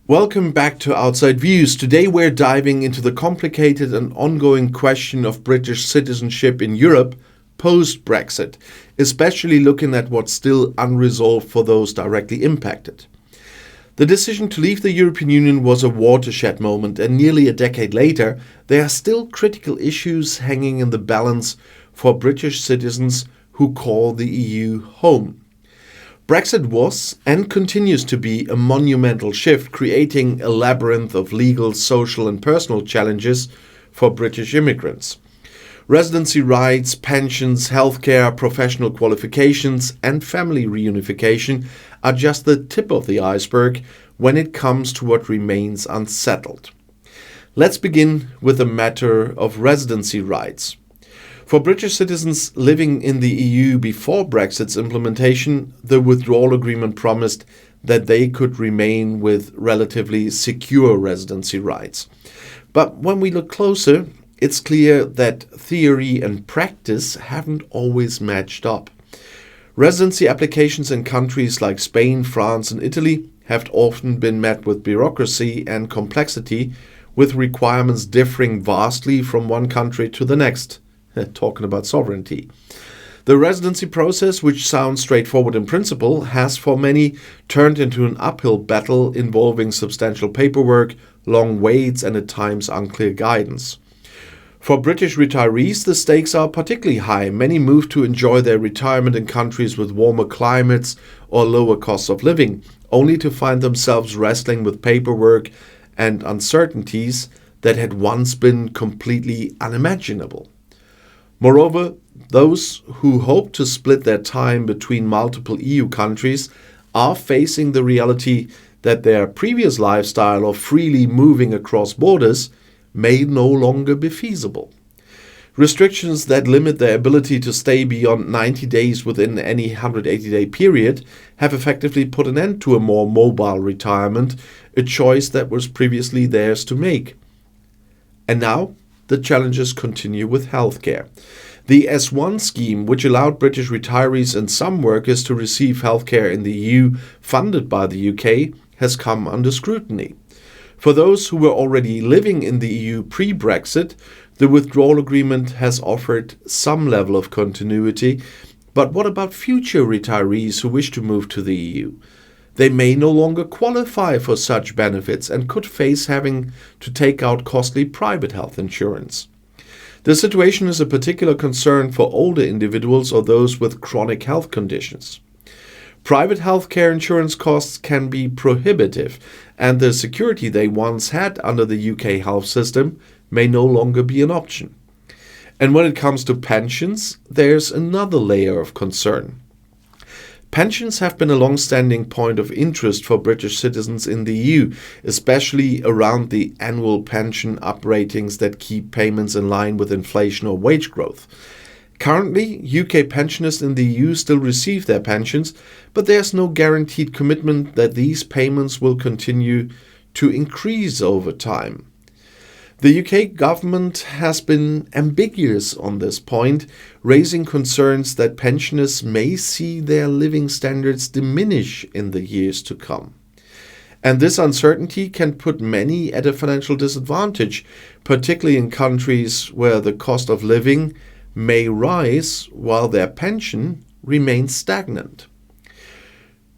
Welcome back to Outside Views. Today we're diving into the complicated and ongoing question of British citizenship in Europe post-Brexit, especially looking at what's still unresolved for those directly impacted. The decision to leave the European Union was a watershed moment, and nearly a decade later, there are still critical issues hanging in the balance for British citizens who call the EU home. Brexit was and continues to be a monumental shift, creating a labyrinth of legal, social and personal challenges for British immigrants. Residency rights, pensions, healthcare, professional qualifications and family reunification are just the tip of the iceberg when it comes to what remains unsettled. Let's begin with the matter of residency rights. For British citizens living in the EU before Brexit's implementation, the withdrawal agreement promised that they could remain with relatively secure residency rights. But when we look closer, it's clear that theory and practice haven't always matched up. Residency applications in countries like Spain, France, and Italy have often been met with bureaucracy and complexity, with requirements differing vastly from one country to the next. Talking about sovereignty. The residency process, which sounds straightforward in principle, has for many turned into an uphill battle involving substantial paperwork, long waits, and at times unclear guidance. For British retirees, the stakes are particularly high. Many move to enjoy their retirement in countries with warmer climates or lower costs of living, only to find themselves wrestling with paperwork and uncertainties that had once been completely unimaginable. Moreover, those who hope to split their time between multiple EU countries are facing the reality that their previous lifestyle of freely moving across borders may no longer be feasible. Restrictions that limit their ability to stay beyond 90 days within any 180-day period have effectively put an end to a more mobile retirement, a choice that was previously theirs to make. And now, the challenges continue with healthcare. The S1 scheme, which allowed British retirees and some workers to receive healthcare in the EU funded by the UK, has come under scrutiny. For those who were already living in the EU pre-Brexit, the withdrawal agreement has offered some level of continuity. But what about future retirees who wish to move to the EU? They may no longer qualify for such benefits and could face having to take out costly private health insurance. The situation is a particular concern for older individuals or those with chronic health conditions. Private healthcare insurance costs can be prohibitive, and the security they once had under the UK health system may no longer be an option. And when it comes to pensions, there's another layer of concern. Pensions have been a long-standing point of interest for British citizens in the EU, especially around the annual pension up-ratings that keep payments in line with inflation or wage growth. Currently, UK pensioners in the EU still receive their pensions, but there's no guaranteed commitment that these payments will continue to increase over time. The UK government has been ambiguous on this point, raising concerns that pensioners may see their living standards diminish in the years to come. And this uncertainty can put many at a financial disadvantage, particularly in countries where the cost of living may rise while their pension remains stagnant.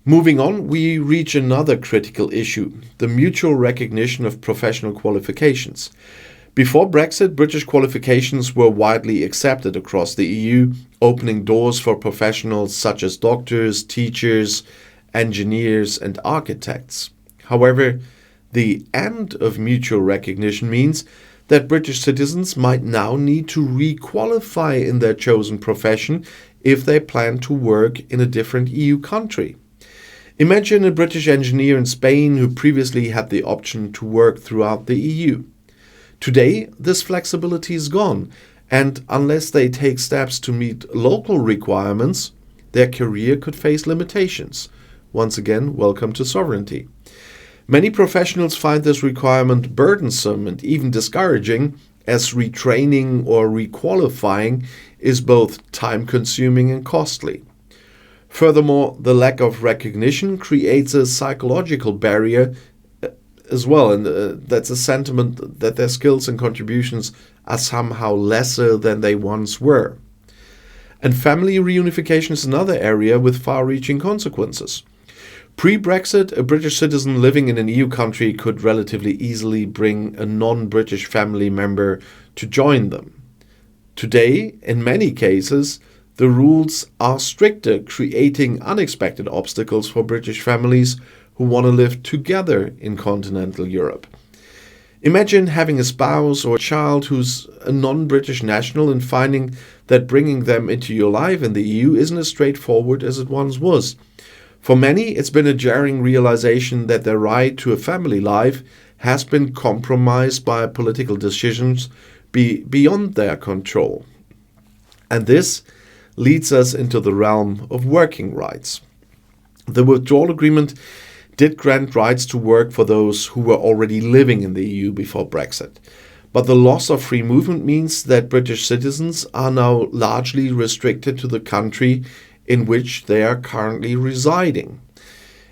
Moving on, we reach another critical issue, the mutual recognition of professional qualifications. Before Brexit, British qualifications were widely accepted across the EU, opening doors for professionals such as doctors, teachers, engineers, and architects. However, the end of mutual recognition means that British citizens might now need to re-qualify in their chosen profession if they plan to work in a different EU country. Imagine a British engineer in Spain who previously had the option to work throughout the EU. Today, this flexibility is gone, and unless they take steps to meet local requirements, their career could face limitations. Once again, welcome to sovereignty. Many professionals find this requirement burdensome and even discouraging, as retraining or requalifying is both time-consuming and costly. Furthermore, the lack of recognition creates a psychological barrier, as well, and that's a sentiment that their skills and contributions are somehow lesser than they once were. And family reunification is another area with far-reaching consequences. Pre-Brexit, a British citizen living in an EU country could relatively easily bring a non-British family member to join them. Today, in many cases, the rules are stricter, creating unexpected obstacles for British families who want to live together in continental Europe. Imagine having a spouse or a child who's a non-British national and finding that bringing them into your life in the EU isn't as straightforward as it once was. For many, it's been a jarring realization that their right to a family life has been compromised by political decisions beyond their control. And this leads us into the realm of working rights. The withdrawal agreement did grant rights to work for those who were already living in the EU before Brexit. But the loss of free movement means that British citizens are now largely restricted to the country in which they are currently residing.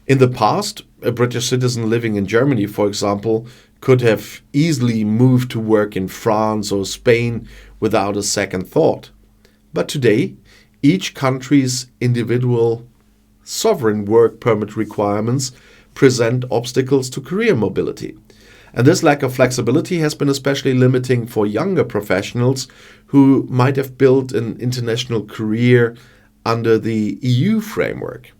In the past, a British citizen living in Germany, for example, could have easily moved to work in France or Spain without a second thought. But today, each country's individual sovereign work permit requirements present obstacles to career mobility. And this lack of flexibility has been especially limiting for younger professionals who might have built an international career under the EU framework.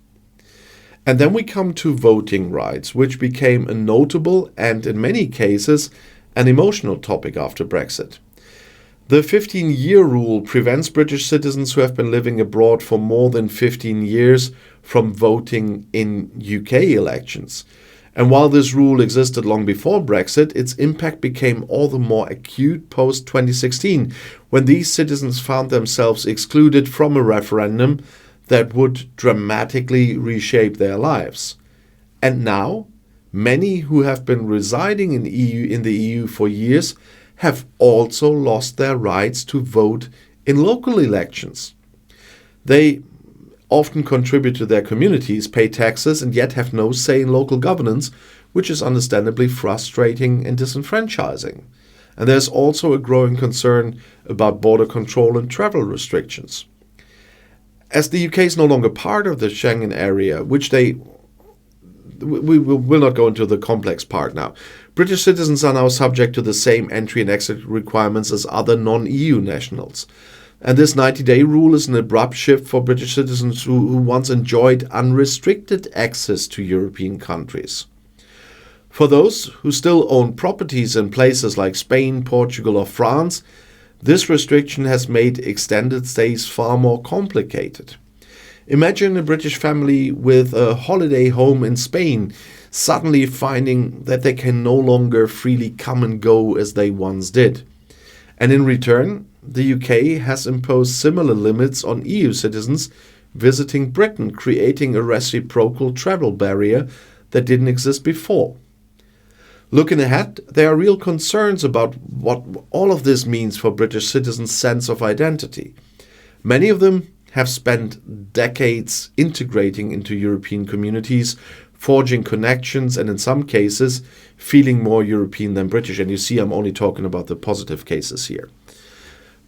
And then we come to voting rights, which became a notable and, in many cases, an emotional topic after Brexit. The 15-year rule prevents British citizens who have been living abroad for more than 15 years from voting in UK elections. And while this rule existed long before Brexit, its impact became all the more acute post-2016, when these citizens found themselves excluded from a referendum that would dramatically reshape their lives. And now, many who have been residing in the EU for years have also lost their rights to vote in local elections. They often contribute to their communities, pay taxes, and yet have no say in local governance, which is understandably frustrating and disenfranchising. And there's also a growing concern about border control and travel restrictions. As the UK is no longer part of the Schengen area, which we will not go into the complex part now, British citizens are now subject to the same entry and exit requirements as other non-EU nationals. And this 90-day rule is an abrupt shift for British citizens who once enjoyed unrestricted access to European countries. For those who still own properties in places like Spain, Portugal, or France, this restriction has made extended stays far more complicated. Imagine a British family with a holiday home in Spain suddenly finding that they can no longer freely come and go as they once did. And in return, the UK has imposed similar limits on EU citizens visiting Britain, creating a reciprocal travel barrier that didn't exist before. Looking ahead, there are real concerns about what all of this means for British citizens' sense of identity. Many of them have spent decades integrating into European communities, forging connections, and in some cases, feeling more European than British. And you see, I'm only talking about the positive cases here.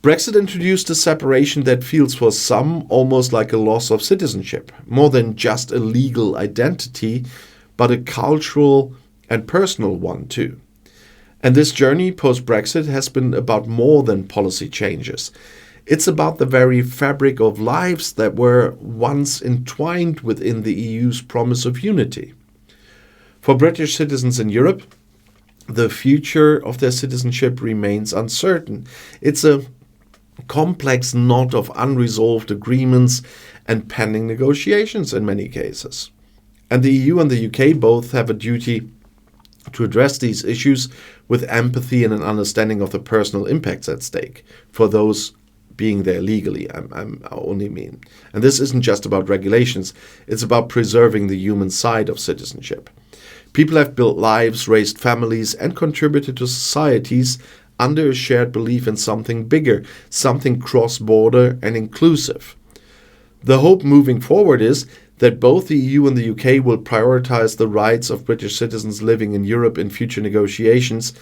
Brexit introduced a separation that feels for some almost like a loss of citizenship, more than just a legal identity, but a cultural and personal one too. And this journey post-Brexit has been about more than policy changes. It's about the very fabric of lives that were once entwined within the EU's promise of unity. For British citizens in Europe, the future of their citizenship remains uncertain. It's a complex knot of unresolved agreements and pending negotiations in many cases. And the EU and the UK both have a duty to address these issues with empathy and an understanding of the personal impacts at stake for those being there legally, I only mean. And this isn't just about regulations, it's about preserving the human side of citizenship. People have built lives, raised families, and contributed to societies under a shared belief in something bigger, something cross-border and inclusive. The hope moving forward is that both the EU and the UK will prioritize the rights of British citizens living in Europe in future negotiations,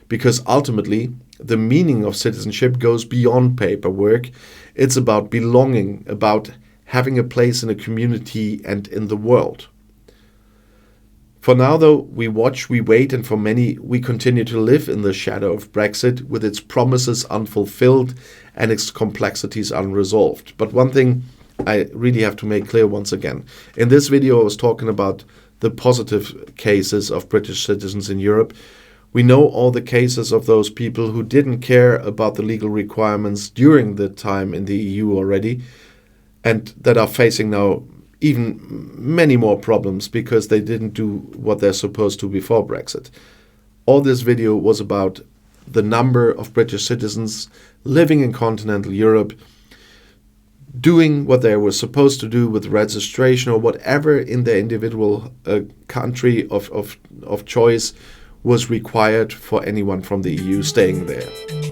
because ultimately the meaning of citizenship goes beyond paperwork. It's about belonging, about having a place in a community and in the world. For now, though, we watch, we wait, and for many, we continue to live in the shadow of Brexit, with its promises unfulfilled and its complexities unresolved. But one thing I really have to make clear once again. In this video, I was talking about the positive cases of British citizens in Europe. We know all the cases of those people who didn't care about the legal requirements during the time in the EU already, and that are facing now even many more problems because they didn't do what they're supposed to before Brexit. All this video was about the number of British citizens living in continental Europe, doing what they were supposed to do with registration or whatever in their individual country of choice was required for anyone from the EU staying there.